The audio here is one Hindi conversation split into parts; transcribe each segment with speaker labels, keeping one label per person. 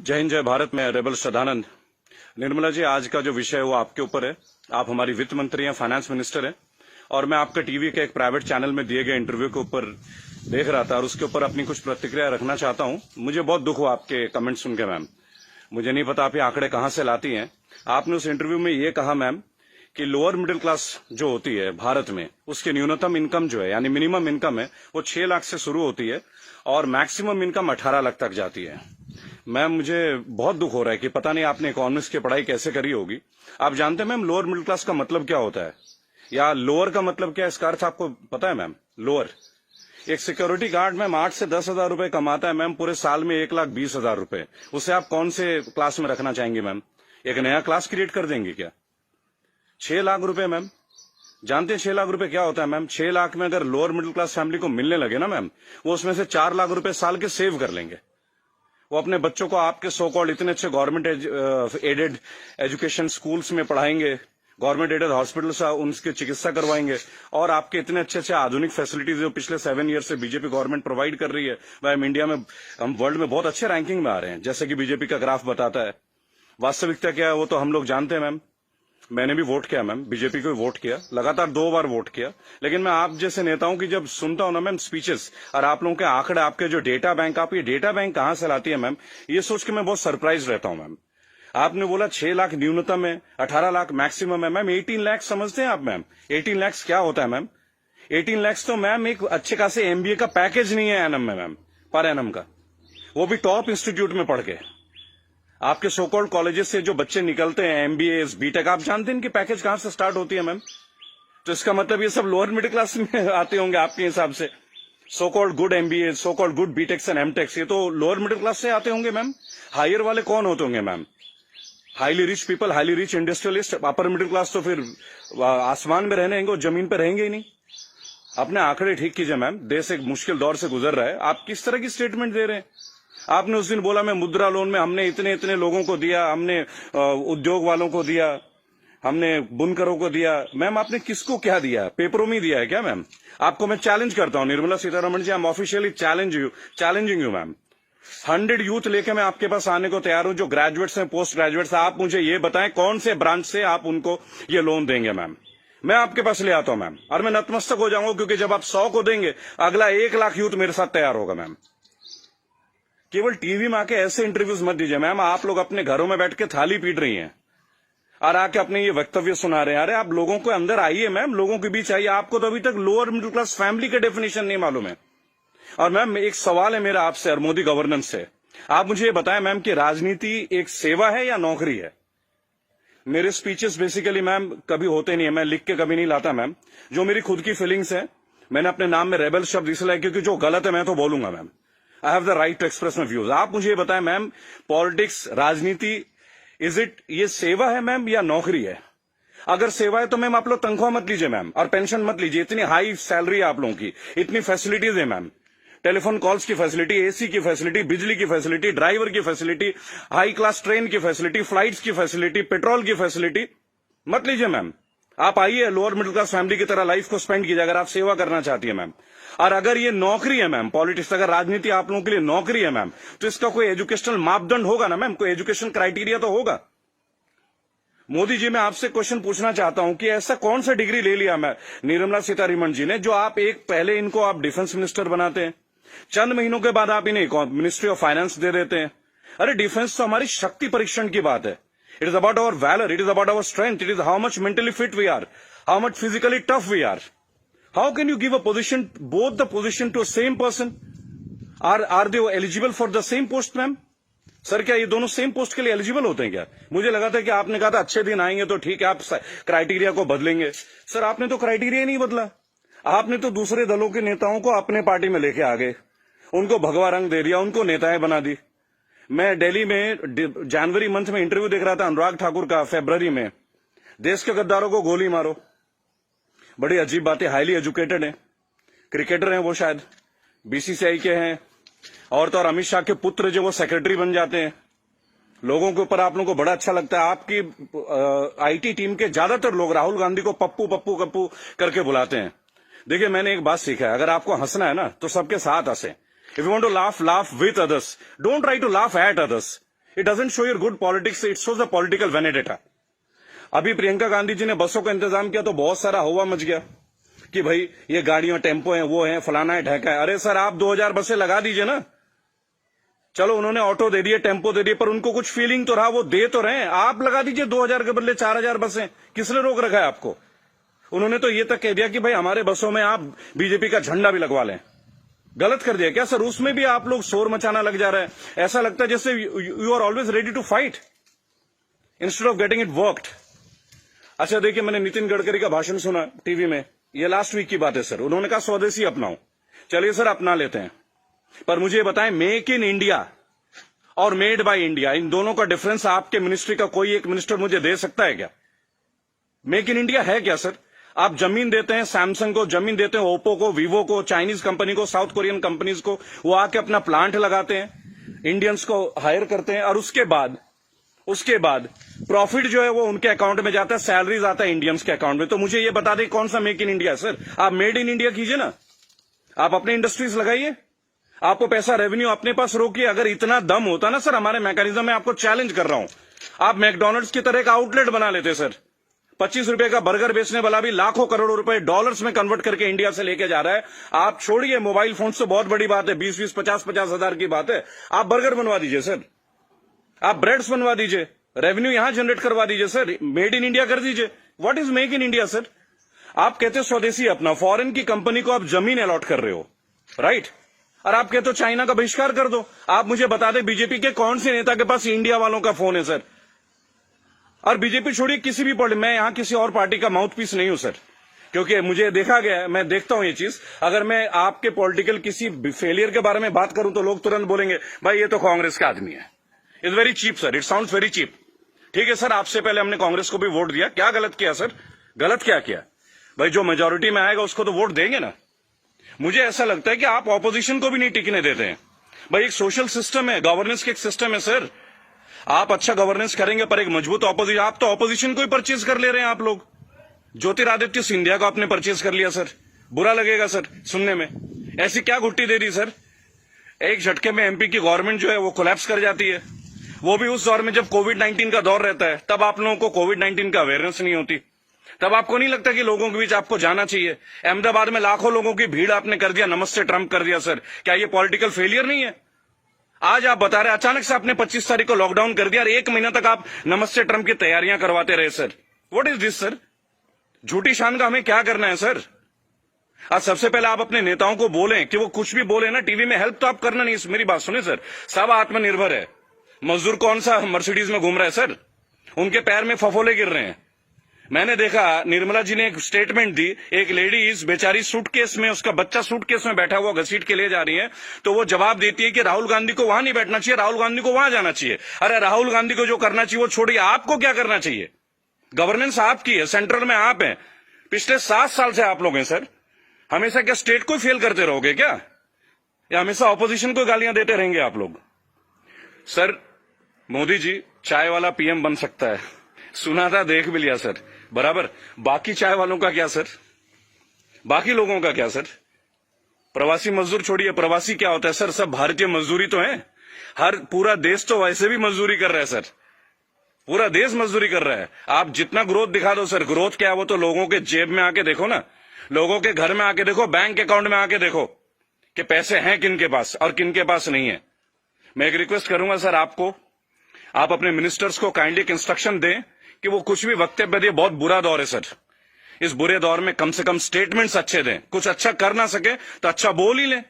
Speaker 1: जय हिंद जय भारत में रेबल सदानंद। निर्मला जी, आज का जो विषय है वो आपके ऊपर है। आप हमारी वित्त मंत्री हैं, फाइनेंस मिनिस्टर हैं, और मैं आपका टीवी के एक प्राइवेट चैनल में दिए गए इंटरव्यू के ऊपर देख रहा था और उसके ऊपर अपनी कुछ प्रतिक्रिया रखना चाहता हूं। मुझे बहुत दुख हुआ आपके कमेंट सुन के मैम। मुझे नहीं पता आप ये आंकड़े कहां से लाती हैं। आपने उस इंटरव्यू में ये कहा मैम कि लोअर मिडिल क्लास जो होती है भारत में, उसकी न्यूनतम इनकम जो है यानी मिनिमम इनकम है वो 6 लाख से शुरू होती है और मैक्सिमम इनकम 18 लाख तक जाती है। मैम, मुझे बहुत दुख हो रहा है कि पता नहीं आपने इकोनॉमिक्स की पढ़ाई कैसे करी होगी। आप जानते हैं मैम लोअर मिडिल क्लास का मतलब क्या होता है, या लोअर का मतलब क्या है, इसका अर्थ आपको पता है मैम? लोअर, एक सिक्योरिटी गार्ड मैम 8 से 10 हजार रुपए कमाता है मैम, पूरे साल में 1,20,000 रुपए। उसे आप कौन से क्लास में रखना चाहेंगे मैम? एक नया क्लास क्रिएट कर देंगे क्या? 6 लाख रुपए मैम, जानते हैं 6 लाख रुपए क्या होता है मैम? 6 लाख में अगर लोअर मिडिल क्लास फैमिली को मिलने लगे ना मैम, वो उसमें से 4 लाख रुपए साल के सेव कर लेंगे। वो अपने बच्चों को आपके सो कॉल्ड इतने अच्छे गवर्नमेंट एडेड एजुकेशन स्कूल्स में पढ़ाएंगे, गवर्नमेंट एडेड हॉस्पिटल से उनकी चिकित्सा करवाएंगे, और आपके इतने अच्छे अच्छे आधुनिक फैसिलिटीज जो पिछले 7 ईयर से बीजेपी गवर्नमेंट प्रोवाइड कर रही है। वह हम इंडिया में, हम वर्ल्ड में बहुत अच्छे रैंकिंग में आ रहे हैं, जैसे कि बीजेपी का ग्राफ बताता है। वास्तविकता क्या है वो तो हम लोग जानते हैं मैम। मैंने भी वोट किया मैम, बीजेपी को वोट किया, लगातार 2 बार वोट किया। लेकिन मैं आप जैसे नेताओं की जब सुनता हूं ना मैम स्पीचेस, और आप लोगों के आंकड़े, आपके जो डेटा बैंक, आप ये डेटा बैंक कहां से लाती है मैम, ये सोच के मैं बहुत सरप्राइज रहता हूं मैम। आपने बोला 6 लाख न्यूनतम है, 18 लाख मैक्सिमम है मैम। 18 लाख समझते हैं आप मैम? 18 लाख क्या होता है मैम? 18 लाख तो मैम एक अच्छे खासे एमबीए का पैकेज नहीं है एनम में मैम, पर एनम का, वो भी टॉप इंस्टीट्यूट में पढ़ के। आपके सो कॉल्ड कॉलेजेस से जो बच्चे निकलते हैं, एमबीए बीटेक, आप जानते हैं इनकी पैकेज कहां से स्टार्ट होती है मैम? तो इसका मतलब ये सब लोअर मिडिल क्लास में आते होंगे आपके हिसाब से। So called good MBA, so called good BTechs and MTechs, ये तो लोअर मिडिल क्लास से आते होंगे मैम। हायर वाले कौन होते होंगे ma'am? Highly rich people, highly rich industrialist. Upper middle class तो फिर आसमान में रहने और जमीन पर रहेंगे ही नहीं। अपने आंकड़े ठीक कीजिए मैम, देश एक मुश्किल दौर से गुजर रहा है। आप किस तरह की स्टेटमेंट दे रहे हैं? आपने उस दिन बोला मैं मुद्रा लोन में हमने इतने इतने लोगों को दिया, हमने उद्योग वालों को दिया, हमने बुनकरों को दिया। मैम आपने किसको क्या दिया? पेपरों में दिया है क्या मैम? आपको मैं चैलेंज करता हूं Nirmala Sitharaman ji, I am officially challenging you ma'am. 100 youth लेके मैं आपके पास आने को तैयार हूं, जो ग्रेजुएट्स हैं, पोस्ट ग्रेजुएट्स। आप मुझे ये बताएं कौन से ब्रांच से आप उनको ये लोन देंगे मैम। मैं आपके पास ले आता हूं मैम, और मैं नतमस्तक हो जाऊंगा, क्योंकि जब आप 100 को देंगे, अगला 1 लाख यूथ मेरे साथ तैयार होगा मैम। केवल टीवी में आके ऐसे इंटरव्यूज मत दीजिए मैम। आप लोग अपने घरों में बैठ के थाली पीट रही हैं और आके अपने ये वक्तव्य सुना रहे हैं। अरे आप लोगों को अंदर आइए मैम, लोगों के बीच आइए। आपको तो अभी तक लोअर मिडिल क्लास फैमिली का डेफिनेशन नहीं मालूम है। और मैम एक सवाल है मेरा आपसे और मोदी गवर्नेंस से। आप मुझे ये बताएं मैम कि राजनीति एक सेवा है या नौकरी है? मेरे स्पीचेस बेसिकली मैम कभी होते नहीं है, मैं लिख के कभी नहीं लाता मैम। जो मेरी खुद की फीलिंग्स है, मैंने अपने नाम में रेबल शब्द इसलिए, क्योंकि जो गलत है मैं तो बोलूंगा ma'am. I have the right to express my views. आप मुझे ये बताएं मैम, पॉलिटिक्स, राजनीति, इज इट ये सेवा है मैम या नौकरी है? अगर सेवा है तो मैम आप लोग तनख्वाह मत लीजिए मैम, और पेंशन मत लीजिए। इतनी हाई सैलरी है आप लोगों की, इतनी फैसिलिटीज है मैम, टेलीफोन कॉल्स की फैसिलिटी, एसी की फैसिलिटी, बिजली की फैसिलिटी, ड्राइवर की फैसिलिटी, हाई क्लास ट्रेन की फैसिलिटी, फ्लाइट्स की फैसिलिटी, पेट्रोल की फैसिलिटी। मत लीजिए मैम। आप आइए, लोअर मिडिल क्लास फैमिली की तरह लाइफ को स्पेंड कीजिए अगर आप सेवा करना चाहती है मैम। और अगर ये नौकरी है मैम, पॉलिटिक्स, अगर राजनीति आप लोगों के लिए नौकरी है मैम, तो इसका कोई एजुकेशनल मापदंड होगा ना मैम, कोई एजुकेशन क्राइटेरिया तो होगा। मोदी जी, मैं आपसे क्वेश्चन पूछना चाहता हूं कि ऐसा कौन सा डिग्री ले लिया मैं निर्मला सीतारमण जी ने, जो आप एक पहले इनको आप डिफेंस मिनिस्टर बनाते हैं, चंद महीनों के बाद आप इन्हें मिनिस्ट्री ऑफ फाइनेंस दे देते हैं। अरे डिफेंस तो हमारी शक्ति परीक्षण की बात है। It is about our valour, it is about our strength, it is how much mentally fit we are, how much physically tough we are. How can you give a position, both the position to same person? Are they eligible for the same post ma'am? Sir क्या ये दोनों सेम पोस्ट के लिए एलिजिबल होते हैं क्या? मुझे लगा था कि आपने कहा था अच्छे दिन आएंगे तो ठीक है, आप क्राइटेरिया को बदलेंगे। सर आपने तो क्राइटेरिया नहीं बदला, आपने तो दूसरे दलों के नेताओं को अपने पार्टी में लेके आ गए, उनको भगवा रंग दे दिया, उनको नेताएं बना दी। मैं दिल्ली में जनवरी मंथ में इंटरव्यू देख रहा था अनुराग ठाकुर का, फरवरी में, देश के गद्दारों को गोली मारो। बड़ी अजीब बात है, हाईली एजुकेटेड है, क्रिकेटर हैं वो, शायद बीसीसीआई के हैं, और तो और अमित शाह के पुत्र जो वो सेक्रेटरी बन जाते हैं। लोगों के ऊपर आप लोगों को बड़ा अच्छा लगता है। आपकी आईटी टीम के ज्यादातर लोग राहुल गांधी को पप्पू पप्पू कप्पू करके बुलाते हैं। देखिए मैंने एक बात सीखा है, अगर आपको हंसना है ना तो सबके साथ हंसे। If you want to laugh, laugh with others, don't try to laugh at others. It doesn't show your good politics, it shows the political vendetta. अभी प्रियंका गांधी जी ने बसों का इंतजाम किया तो बहुत सारा हवा मच गया कि भाई ये गाड़ियां टेम्पो हैं, वो हैं, फलाना है, ढहका है। अरे सर, आप 2000 बसें लगा दीजिए ना। चलो उन्होंने ऑटो दे दिए, टेम्पो दे दिए, पर उनको कुछ फीलिंग तो रहा, वो दे तो रहे हैं। आप लगा दीजिए 2000 के बदले 4000 बसें। किसने रोक रखा है आपको? उन्होंने तो ये तक कह दिया कि भाई हमारे बसों में आप बीजेपी का झंडा भी लगवा लें। गलत कर दिया क्या सर? उसमें भी आप लोग शोर मचाना लग जा रहे हैं। ऐसा लगता है जैसे you are always ready to fight instead of getting it worked. अच्छा देखिए, मैंने नितिन गडकरी का भाषण सुना टीवी में, ये लास्ट वीक की बात है सर। उन्होंने कहा स्वदेशी अपनाओ। चलिए सर, अपना लेते हैं, पर मुझे ये बताएं, मेक इन इंडिया और मेड बाय इंडिया, इन दोनों का डिफरेंस आपके मिनिस्ट्री का कोई एक मिनिस्टर मुझे दे सकता है क्या? मेक इन इंडिया है क्या सर? आप जमीन देते हैं सैमसंग को, जमीन देते हैं ओप्पो को, वीवो को, चाइनीज कंपनी को, साउथ कोरियन कंपनीज को, वो आके अपना प्लांट लगाते हैं, इंडियंस को हायर करते हैं, और उसके बाद प्रॉफिट जो है वो उनके अकाउंट में जाता है, सैलरीज आता है इंडियंस के अकाउंट में। तो मुझे ये बता दें कौन सा मेक इन इंडिया है सर? आप मेड इन इंडिया कीजिए ना, आप अपने इंडस्ट्रीज लगाइए, आपको पैसा रेवेन्यू अपने पास रोकिए। अगर इतना दम होता ना सर हमारे मैकेनिज्म में, आपको चैलेंज कर रहा हूं, आप मैकडोनल्ड्स की तरह का आउटलेट बना लेते सर। 25 रुपए का बर्गर बेचने वाला भी लाखों करोड़ों रुपए डॉलर्स में कन्वर्ट करके इंडिया से लेके जा रहा है। आप छोड़िए मोबाइल फोन से, बहुत बड़ी बात है, 20-20, 50-50 हजार की बात है। आप बर्गर बनवा दीजिए सर, आप ब्रेड्स बनवा दीजिए, रेवेन्यू यहां जनरेट करवा दीजिए सर, मेड इन इंडिया कर दीजिए। What is make in India sir? आप कहते हो स्वदेशी अपना, फॉरेन की कंपनी को आप जमीन अलॉट कर रहे हो, राइट? और आप कहते हो चाइना का बहिष्कार कर दो। आप मुझे बता दें बीजेपी के कौन से नेता के पास इंडिया वालों का फोन है सर? और बीजेपी छोड़िए, किसी भी पार्टी, मैं यहां किसी और पार्टी का माउथपीस नहीं हूं सर, क्योंकि मुझे देखा गया है, मैं देखता हूं ये चीज। अगर मैं आपके पॉलिटिकल किसी फेलियर के बारे में बात करूं तो लोग तुरंत बोलेंगे भाई ये तो कांग्रेस का आदमी है। It's very cheap sir, it sounds very cheap. ठीक है सर, आपसे पहले हमने कांग्रेस को भी वोट दिया, क्या गलत किया सर? गलत क्या किया भाई? जो मेजोरिटी में आएगा उसको तो वोट देंगे ना। मुझे ऐसा लगता है कि आप ऑपोजिशन को भी नहीं टिकने देते हैं भाई। एक सोशल सिस्टम है, गवर्नेंस का एक सिस्टम है सर। आप अच्छा गवर्नेंस करेंगे पर एक मजबूत ऑपोजिशन, आप तो ऑपोजिशन को ही परचेज कर ले रहे हैं आप लोग। ज्योतिरादित्य सिंधिया को आपने परचेज कर लिया सर, बुरा लगेगा सर सुनने में। ऐसी क्या घुट्टी दे दी सर? एक झटके में एमपी की गवर्नमेंट जो है वो कोलैप्स कर जाती है, वो भी उस दौर में जब कोविड-19 का दौर रहता है। तब आप लोगों को कोविड-19 का अवेयरनेस नहीं होती, तब आपको नहीं लगता कि लोगों के बीच आपको जाना चाहिए। अहमदाबाद में लाखों लोगों की भीड़ आपने कर दिया, नमस्ते ट्रंप कर दिया सर। क्या ये पॉलिटिकल फेलियर नहीं है? आज आप बता रहे अचानक से आपने 25 तारीख को लॉकडाउन कर दिया और 1 महीना तक आप नमस्ते ट्रंप की तैयारियां करवाते रहे sir. What is this sir? झूठी शान का हमें क्या करना है सर? आज सबसे पहले आप अपने नेताओं को बोलें कि वो कुछ भी बोले ना टीवी में, हेल्प तो आप करना नहीं। मेरी बात सुने सर, सब आत्मनिर्भर है। मजदूर कौन सा मर्सिडीज में घूम रहा है सर? उनके पैर में फफोले गिर रहे हैं। मैंने देखा निर्मला जी ने एक स्टेटमेंट दी, एक लेडीज बेचारी सूटकेस में, उसका बच्चा सूटकेस में बैठा हुआ घसीट के ले जा रही है, तो वो जवाब देती है कि राहुल गांधी को वहां नहीं बैठना चाहिए, राहुल गांधी को वहां जाना चाहिए। अरे राहुल गांधी को जो करना चाहिए वो छोड़िए, आपको क्या करना चाहिए? गवर्नेंस आपकी है, सेंट्रल में आप हैं, पिछले 7 साल से आप लोग हैं सर। हमेशा क्या स्टेट को फेल करते रहोगे क्या, या हमेशा ऑपोजिशन को गालियां देते रहेंगे आप लोग? सर मोदी जी चाय वाला पीएम बन सकता है, सुना था, देख भी लिया सर, बराबर। बाकी चाय वालों का क्या सर? बाकी लोगों का क्या सर? प्रवासी मजदूर छोड़िए, प्रवासी क्या होता है सर? सब भारतीय मजदूरी तो है। हर पूरा देश तो वैसे भी मजदूरी कर रहा है सर, पूरा देश मजदूरी कर रहा है। आप जितना ग्रोथ दिखा दो सर, ग्रोथ क्या है वो तो लोगों के जेब में आके देखो ना, लोगों के घर में आके देखो, बैंक अकाउंट में आके देखो कि पैसे हैं किन के पास और किन के पास नहीं है। मैं एक रिक्वेस्ट करूंगा सर आपको, आप अपने मिनिस्टर्स को काइंडली एक इंस्ट्रक्शन दें कि वो कुछ भी वक्तव्य दे। बहुत बुरा दौर है सर, इस बुरे दौर में कम से कम स्टेटमेंट्स अच्छे दें। कुछ अच्छा कर ना सके तो अच्छा बोल ही लें,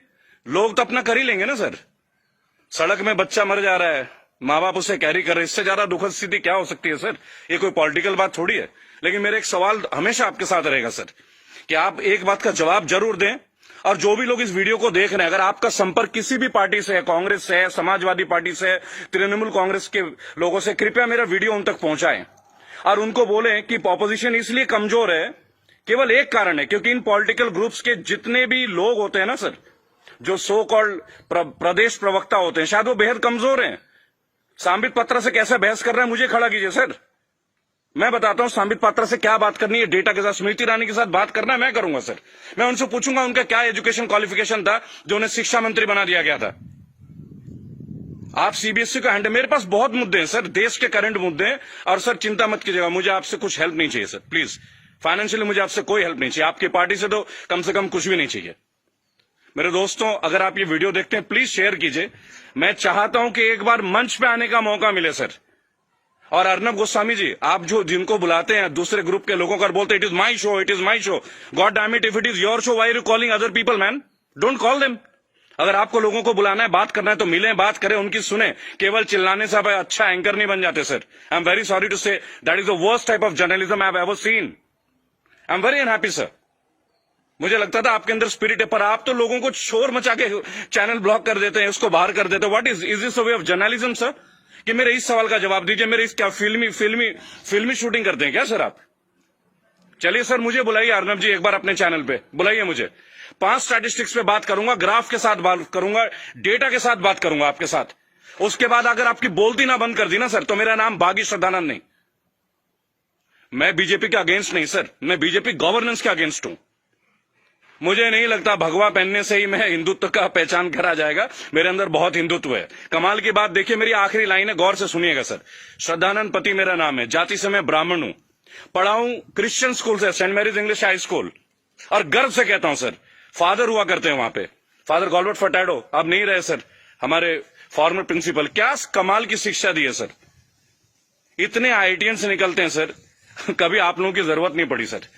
Speaker 1: लोग तो अपना कर ही लेंगे ना सर। सड़क में बच्चा मर जा रहा है, माँ बाप उसे कैरी कर रहे, इससे ज्यादा दुखद स्थिति क्या हो सकती है सर? ये कोई पॉलिटिकल बात थोड़ी है। लेकिन मेरा एक सवाल हमेशा आपके साथ रहेगा सर, कि आप एक बात का जवाब जरूर दें। और जो भी लोग इस वीडियो को देख रहे हैं, अगर आपका संपर्क किसी भी पार्टी से है, कांग्रेस से है, समाजवादी पार्टी से है, तृणमूल कांग्रेस के लोगों से, कृपया मेरा वीडियो उन तक पहुंचाएं और उनको बोलें कि ऑपोजिशन इसलिए कमजोर है, केवल एक कारण है, क्योंकि इन पॉलिटिकल ग्रुप्स के जितने भी लोग होते हैं ना सर, जो सो कॉल्ड प्रदेश प्रवक्ता होते हैं, शायद वो बेहद कमजोर हैं। सांबित पात्रा से कैसे बहस कर रहे हैं मुझे खड़ा कीजिए सर, मैं बताता हूं सांबित पात्रा से क्या बात करनी है, डेटा के साथ। स्मृति ईरानी के साथ बात करना है, मैं करूंगा सर। मैं उनसे पूछूंगा उनका क्या एजुकेशन क्वालिफिकेशन था जो उन्हें शिक्षा मंत्री बना दिया गया था। आप सीबीएसई का हैंडल, मेरे पास बहुत मुद्दे हैं सर, देश के करंट मुद्दे हैं। और सर चिंता मत कीजिएगा, मुझे आपसे कुछ हेल्प नहीं चाहिए सर, प्लीज। फाइनेंशियली मुझे आपसे कोई हेल्प नहीं चाहिए, आपकी पार्टी से तो कम से कम कुछ भी नहीं चाहिए। मेरे दोस्तों, अगर आप ये वीडियो देखते हैं प्लीज शेयर कीजिए। मैं चाहता हूं कि एक बार मंच पे आने का मौका मिले सर। और अर्नब गोस्वामी जी, आप जो जिनको बुलाते हैं दूसरे ग्रुप के लोगों को, बोलते it is my show, it is my show. God damn it, if it is your show, why are you calling other people man? Don't call them. अगर आपको लोगों को बुलाना है, बात करना है, तो मिलें, बात करें, उनकी सुने। केवल चिल्लाने से आप अच्छा एंकर नहीं बन जाते sir. I am very sorry to say, that is the worst type of journalism I have ever seen. I am very unhappy sir. मुझे लगता था आपके अंदर स्पिरिट है, पर आप तो लोगों को शोर मचा के चैनल ब्लॉक कर देते हैं, उसको बाहर कर देते हैं। What is this way of journalism sir? कि मेरे इस सवाल का जवाब दीजिए। मेरे इस क्या फिल्मी शूटिंग करते हैं क्या सर आप? चलिए सर, मुझे बुलाइए अर्नब जी एक बार अपने चैनल पे, बुलाइए मुझे। 5 स्टैटिस्टिक्स पे बात करूंगा, ग्राफ के साथ बात करूंगा, डेटा के साथ बात करूंगा आपके साथ। उसके बाद अगर आपकी बोलती ना बंद कर दी ना सर, तो मेरा नाम बागी श्रद्धानंद नहीं। मैं बीजेपी के अगेंस्ट नहीं सर, मैं बीजेपी गवर्नेंस के अगेंस्ट हूं। मुझे नहीं लगता भगवा पहनने से ही मैं हिंदुत्व का पहचान करा जाएगा। मेरे अंदर बहुत हिंदुत्व है। कमाल की बात देखिए, मेरी आखिरी लाइन है, गौर से सुनिएगा सर। श्रद्धानंद पति मेरा नाम है, जाति से मैं ब्राह्मण हूं, पढ़ा हूं क्रिश्चियन स्कूल से, saint Mary's English high school. और गर्व से कहता हूं सर, फादर हुआ करते हैं वहां पे, फादर गॉलबर्ट फर्टैडो, अब नहीं रहे सर, हमारे फॉर्मर प्रिंसिपल। क्या कमाल की शिक्षा दी है सर। इतने आईआईटीएन से निकलते हैं सर, कभी आप लोगों की जरूरत नहीं पड़ी सर।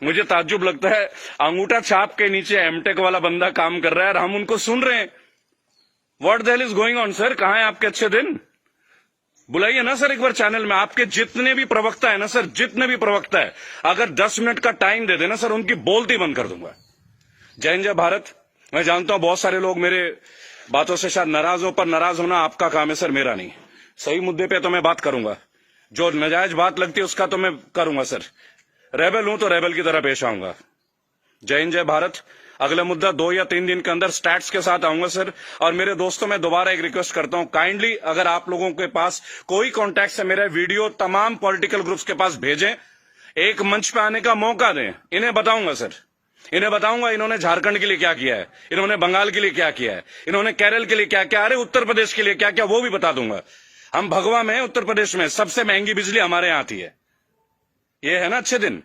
Speaker 1: मुझे ताज्जुब लगता है, अंगूठा छाप के नीचे एमटेक वाला बंदा काम कर रहा है और हम उनको सुन रहे हैं। What the hell is going on sir? कहां है आपके अच्छे दिन? बुलाइए ना सर एक बार चैनल में। आपके जितने भी प्रवक्ता है ना सर, जितने भी प्रवक्ता है, अगर 10 मिनट का टाइम दे देना सर, उनकी बोलती बंद कर दूंगा। जय हिंद, जय भारत। मैं जानता हूं बहुत सारे लोग मेरे बातों से शायद नाराज हो, पर नाराज होना आपका काम है सर, मेरा नहीं। सही मुद्दे पे तो मैं बात करूंगा, जो नाजायज बात लगती है उसका तो मैं करूंगा सर। रेबल हूं तो रेबल की तरह पेश आऊंगा। जय हिंद, जय भारत। अगला मुद्दा 2 या 3 दिन के अंदर स्टैट्स के साथ आऊंगा सर। और मेरे दोस्तों, मैं दोबारा एक रिक्वेस्ट करता हूं, काइंडली अगर आप लोगों के पास कोई कॉन्टैक्ट है, मेरा वीडियो तमाम पॉलिटिकल ग्रुप्स के पास भेजें, एक मंच पे आने का मौका दें। इन्हें बताऊंगा सर, इन्हें बताऊंगा इन्होंने झारखंड के लिए क्या किया है, इन्होंने बंगाल के लिए क्या किया है, इन्होंने केरल के लिए क्या किया, अरे उत्तर प्रदेश के लिए क्या क्या, वो भी बता दूंगा। हम भगवा में, उत्तर प्रदेश में सबसे महंगी बिजली हमारे यहां आती है। ये है ना अच्छे दिन।